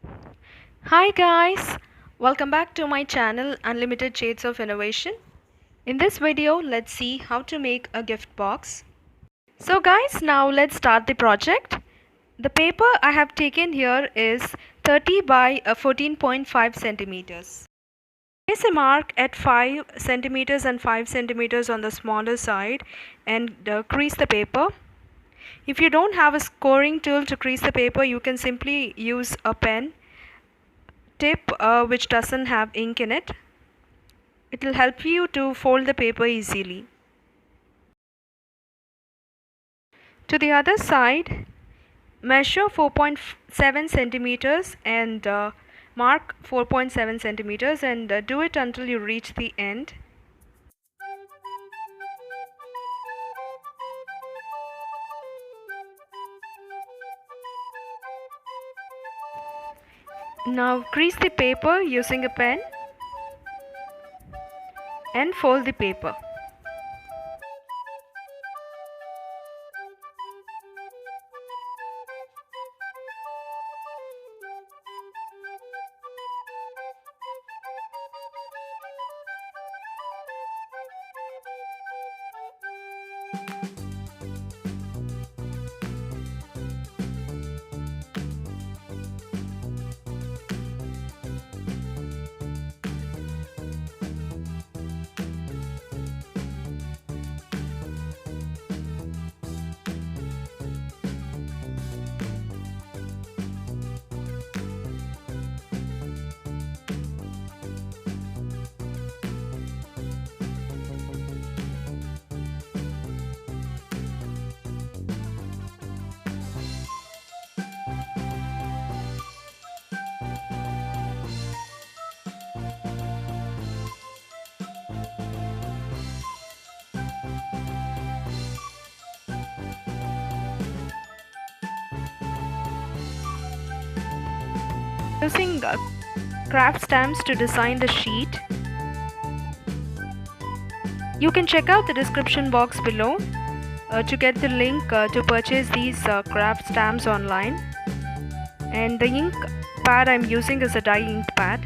Hi guys, welcome back to my channel Unlimited Shades of Innovation. In this video, let's see how to make a gift box. So guys, now let's start the project. The paper I have taken here is 30 by 14.5 centimeters. Place a mark at 5 centimeters and 5 centimeters on the smaller side and crease the paper. If you don't have a scoring tool to crease the paper, you can simply use a pen tip which doesn't have ink in it. It will help you to fold the paper easily. To the other side, measure 4.7 centimeters and mark 4.7 centimeters and do it until you reach the end. Now crease the paper using a pen and fold the paper. Using craft stamps to design the sheet. You can check out the description box below to get the link to purchase these craft stamps online. And the ink pad I'm using is a dye ink pad.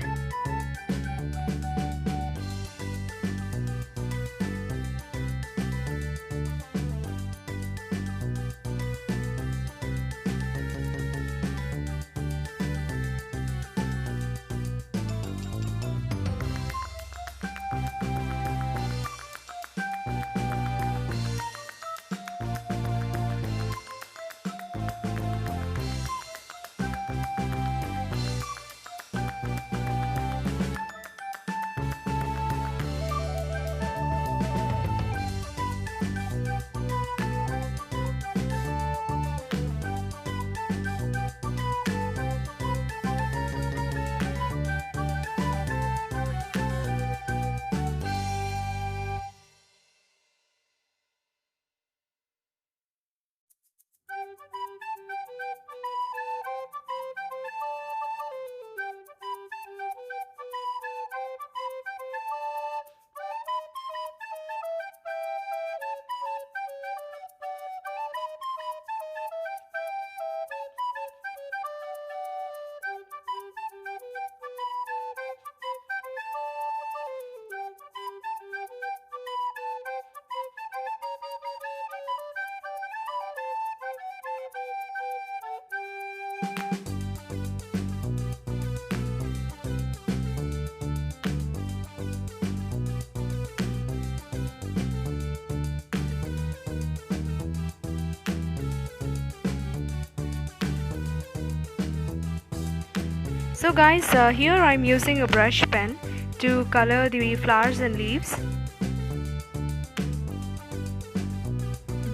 So guys, here I'm using a brush pen to color the flowers and leaves.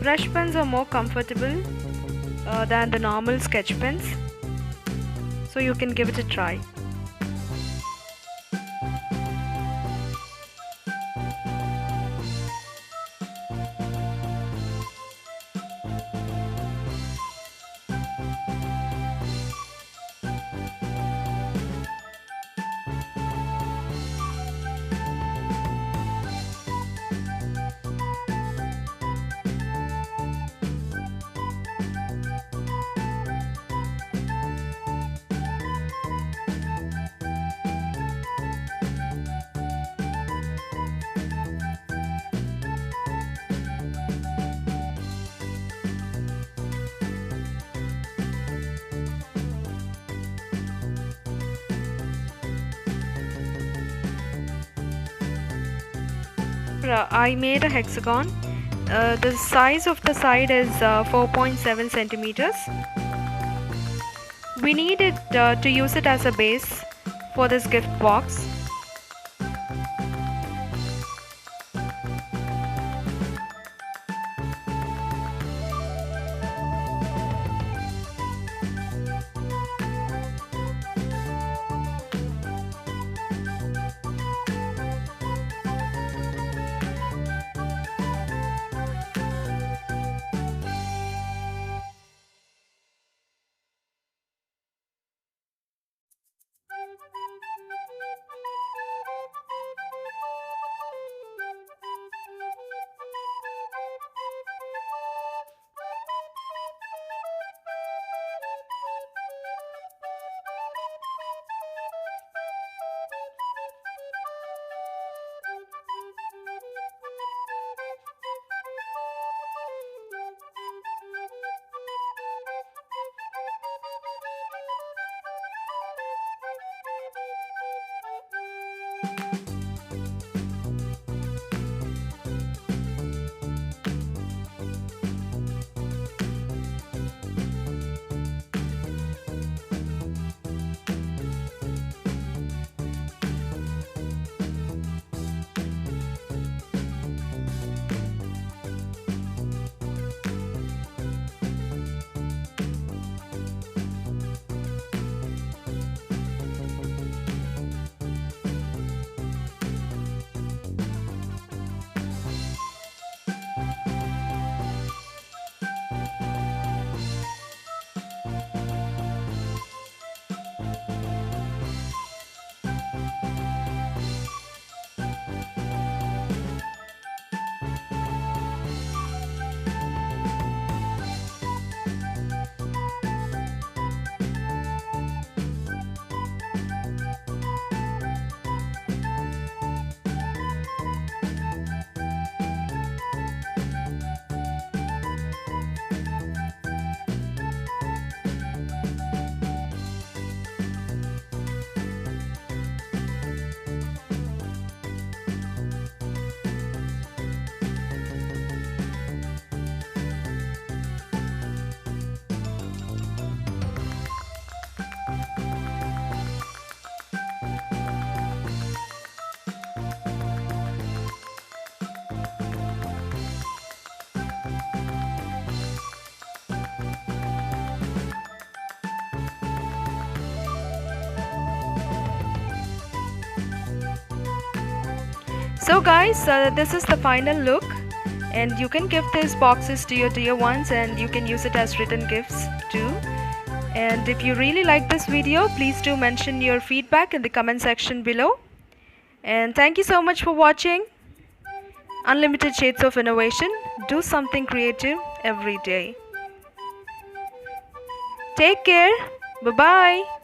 Brush pens are more comfortable than the normal sketch pens, so you can give it a try. I made a hexagon. The size of the side is 4.7 centimeters. We need it to use it as a base for this gift box. So guys, this is the final look, and you can give these boxes to your dear ones, and you can use it as written gifts too. And if you really like this video, please do mention your feedback in the comment section below. And thank you so much for watching Unlimited Shades of Innovation. Do something creative every day. Take care. Bye-bye.